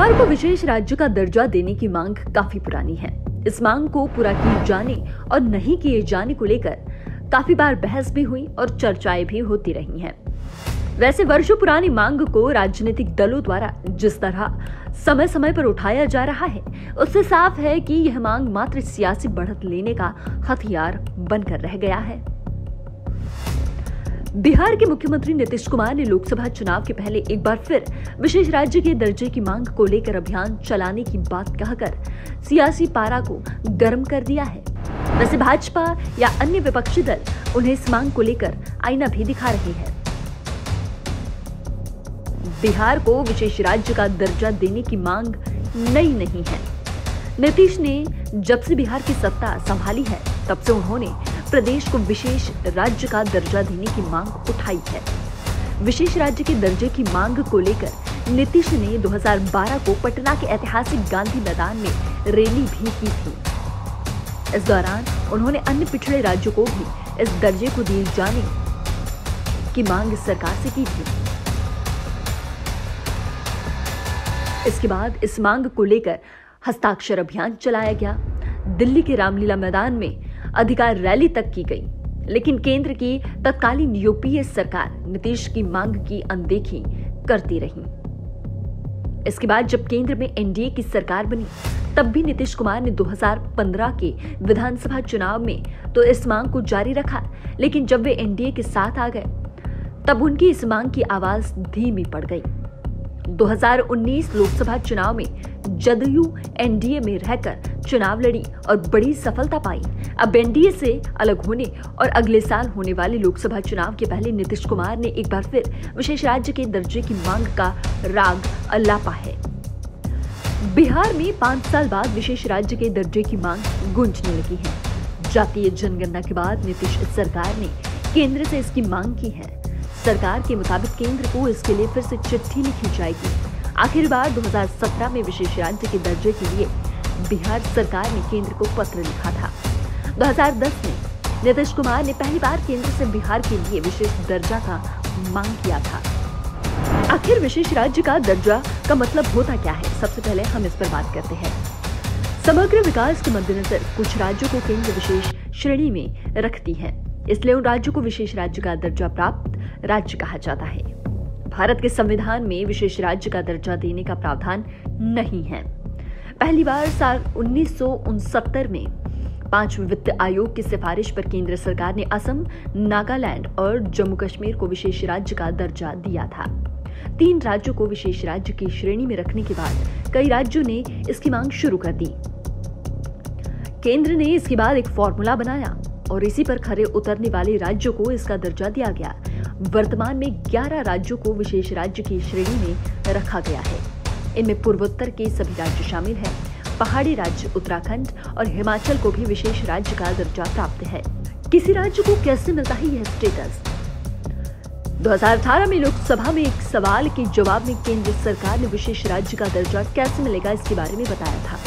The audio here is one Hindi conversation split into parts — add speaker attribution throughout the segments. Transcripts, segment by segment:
Speaker 1: बिहार को विशेष राज्य का दर्जा देने की मांग काफी पुरानी है। इस मांग को पूरा किए जाने और नहीं किए जाने को लेकर काफी बार बहस भी हुई और चर्चाएं भी होती रही हैं। वैसे वर्षों पुरानी मांग को राजनीतिक दलों द्वारा जिस तरह समय समय पर उठाया जा रहा है, उससे साफ है कि यह मांग मात्र सियासी बढ़त लेने का हथियार बनकर रह गया है। बिहार के मुख्यमंत्री नीतीश कुमार ने लोकसभा चुनाव के पहले एक बार फिर विशेष राज्य के दर्जे की मांग को लेकर अभियान चलाने की बात कहकर सियासी पारा को गर्म कर दिया है। वैसे भाजपा या अन्य विपक्षी दल उन्हें इस मांग को लेकर आईना भी दिखा रहे हैं। बिहार को विशेष राज्य का दर्जा देने की मांग नई नहीं है। नीतीश ने जब से बिहार की सत्ता संभाली है, तब से उन्होंने प्रदेश को विशेष राज्य का दर्जा देने की मांग उठाई है। विशेष राज्य के दर्जे की मांग को लेकर नीतीश ने 2012 को पटना के ऐतिहासिक गांधी मैदान में रैली भी की थी। इस दौरान उन्होंने अन्य पिछड़े राज्यों को भी इस दर्जे को दिए जाने की मांग सरकार से की थी। इसके बाद इस मांग को लेकर हस्ताक्षर अभियान चलाया गया। दिल्ली के रामलीला मैदान में अधिकार रैली तक की गई, लेकिन केंद्र की तत्कालीन यूपीए सरकार नीतीश की मांग की अनदेखी करती रही। इसके बाद जब केंद्र में एनडीए की सरकार बनी, तब भी नीतीश कुमार ने 2015 के विधानसभा चुनाव में तो इस मांग को जारी रखा, लेकिन जब वे एनडीए के साथ आ गए, तब उनकी इस मांग की आवाज धीमी पड़ गई। 2019 लोकसभा चुनाव में जदयू एनडीए में रहकर चुनाव लड़ी और बड़ी सफलता पाई। अब एनडीए से अलग होने और अगले साल होने वाले लोकसभा चुनाव के पहले नीतीश कुमार ने एक बार फिर विशेष राज्य के दर्जे की मांग का राग अलापा है। बिहार में 5 साल बाद विशेष राज्य के दर्जे की मांग गूंजने लगी है। जातीय जनगणना के बाद नीतीश सरकार ने केंद्र से इसकी मांग की है। सरकार के मुताबिक केंद्र को इसके लिए फिर से चिट्ठी लिखी जाएगी। आखिरकार 2017 में विशेष राज्य के दर्जे के लिए बिहार सरकार ने केंद्र को पत्र लिखा था। 2010 में नीतीश कुमार ने पहली बार केंद्र से बिहार के लिए विशेष दर्जा का मांग किया था। आखिर विशेष राज्य का दर्जा का मतलब होता क्या है? सबसे पहले हम इस पर बात करते हैं। समग्र विकास के मद्देनजर कुछ राज्यों को केंद्र विशेष श्रेणी में रखती है, इसलिए उन राज्यों को विशेष राज्य का दर्जा प्राप्त राज्य कहा जाता है। भारत के संविधान में विशेष राज्य का दर्जा देने का प्रावधान नहीं है। पहली बार साल 1969 में 5वें वित्त आयोग की सिफारिश पर केंद्र सरकार ने असम, नागालैंड और जम्मू कश्मीर को विशेष राज्य का दर्जा दिया था। 3 राज्यों को विशेष राज्य की श्रेणी में रखने के बाद कई राज्यों ने इसकी मांग शुरू कर दी। केंद्र ने इसके बाद एक फॉर्मूला बनाया और इसी पर खरे उतरने वाले राज्यों को इसका दर्जा दिया गया। वर्तमान में 11 राज्यों को विशेष राज्य की श्रेणी में रखा गया है। इनमें पूर्वोत्तर के सभी राज्य शामिल हैं। पहाड़ी राज्य उत्तराखंड और हिमाचल को भी विशेष राज्य का दर्जा प्राप्त है। किसी राज्य को कैसे मिलता है यह स्टेटस? 2018 में लोकसभा में एक सवाल के जवाब में केंद्र सरकार ने विशेष राज्य का दर्जा कैसे मिलेगा इसके बारे में बताया था।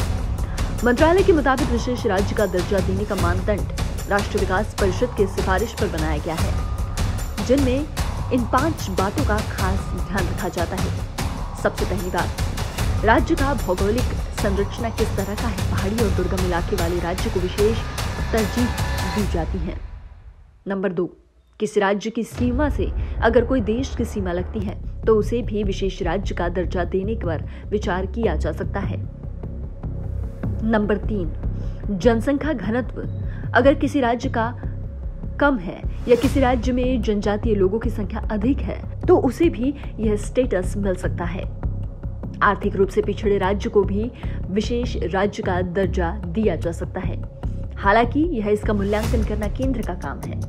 Speaker 1: मंत्रालय के मुताबिक विशेष राज्य का दर्जा देने का मानदंड राष्ट्रीय विकास परिषद की सिफारिश पर बनाया गया है, जिनमें इन 5 बातों का खास ध्यान रखा जाता है। सबसे पहली बात, राज्य का भौगोलिक संरचना किस तरह का है। पहाड़ी और दुर्गम इलाके वाले राज्य को विशेष तरजीह दी जाती है। नंबर 2, किसी राज्य की सीमा से अगर कोई देश की सीमा लगती है तो उसे भी विशेष राज्य का दर्जा देने पर विचार किया जा सकता है। नंबर 3, जनसंख्या घनत्व अगर किसी राज्य का कम है या किसी राज्य में जनजातीय लोगों की संख्या अधिक है तो उसे भी यह स्टेटस मिल सकता है। आर्थिक रूप से पिछड़े राज्य को भी विशेष राज्य का दर्जा दिया जा सकता है। हालांकि यह इसका मूल्यांकन करना केंद्र का काम है।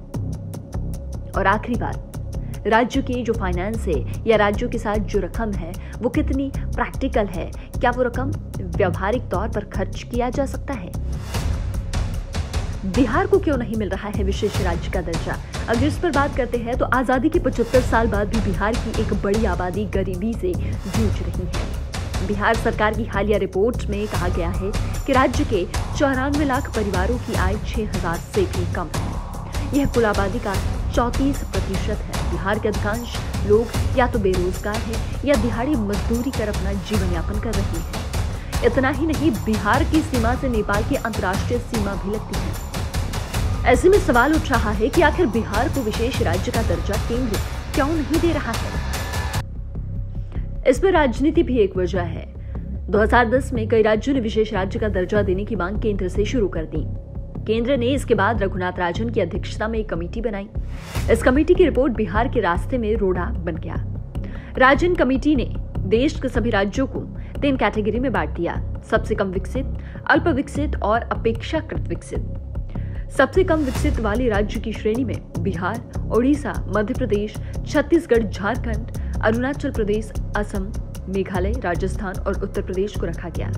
Speaker 1: और आखिरी बात, राज्यों की जो फाइनेंस है या राज्यों के साथ जो रकम है वो कितनी प्रैक्टिकल है, क्या वो रकम व्यवहारिक तौर पर खर्च किया जा सकता है। बिहार को क्यों नहीं मिल रहा है विशेष राज्य का दर्जा? अगर इस पर बात करते हैं तो आजादी के 75 साल बाद भी बिहार की एक बड़ी आबादी गरीबी से जूझ रही है। बिहार सरकार की हालिया रिपोर्ट में कहा गया है कि राज्य के 94 लाख परिवारों की आय 6000 से भी कम है। यह कुल आबादी का 34% है। बिहार के अधिकांश लोग या तो बेरोजगार हैं या दिहाड़ी मजदूरी कर अपना जीवन यापन कर रहे हैं। इतना ही नहीं, बिहार की सीमा से नेपाल की अंतर्राष्ट्रीय सीमा भी लगती है। ऐसे में सवाल उठ रहा है कि आखिर बिहार को विशेष राज्य का दर्जा केंद्र क्यों नहीं दे रहा है। इस पर राजनीति भी एक वजह है। 2010 में कई राज्यों ने विशेष राज्य का दर्जा देने की मांग केंद्र से शुरू कर दी। केंद्र ने इसके बाद रघुनाथ राजन की अध्यक्षता में एक कमेटी बनाई। इस कमेटी की रिपोर्ट बिहार के रास्ते में रोड़ा बन गया। राजन कमेटी ने देश के सभी राज्यों को 3 कैटेगरी में बांट दिया: सबसे कम विकसित, अल्प विकसित और अपेक्षाकृत विकसित। सबसे कम विकसित वाले राज्य की श्रेणी में बिहार, ओडिशा, मध्य प्रदेश, छत्तीसगढ़, झारखंड, अरुणाचल प्रदेश, असम, मेघालय, राजस्थान और उत्तर प्रदेश को रखा गया।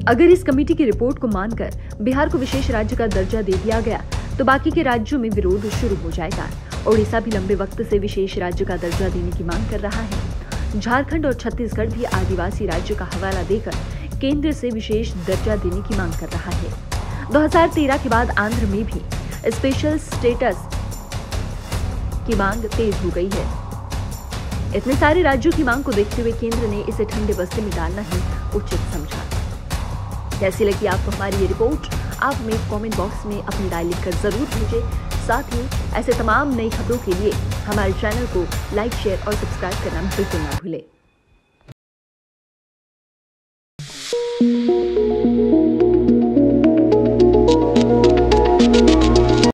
Speaker 1: अगर इस कमेटी की रिपोर्ट को मानकर बिहार को विशेष राज्य का दर्जा दे दिया गया तो बाकी के राज्यों में विरोध शुरू हो जाएगा। ओडिशा भी लंबे वक्त से विशेष राज्य का दर्जा देने की मांग कर रहा है। झारखंड और छत्तीसगढ़ भी आदिवासी राज्य का हवाला देकर केंद्र से विशेष दर्जा देने की मांग कर रहा है। 2013 के बाद आंध्र में भी स्पेशल स्टेटस की मांग तेज हो गई है। इतने सारे राज्यों की मांग को देखते हुए केंद्र ने इसे ठंडे बस्ते में डालना ही उचित समझा। कैसी लगी आपको हमारी ये रिपोर्ट? आप हमें कमेंट बॉक्स में अपनी राय लिखकर जरूर भेजें। साथ ही ऐसे तमाम नई खबरों के लिए हमारे चैनल को लाइक, शेयर और सब्सक्राइब करना बिल्कुल ना भूलें।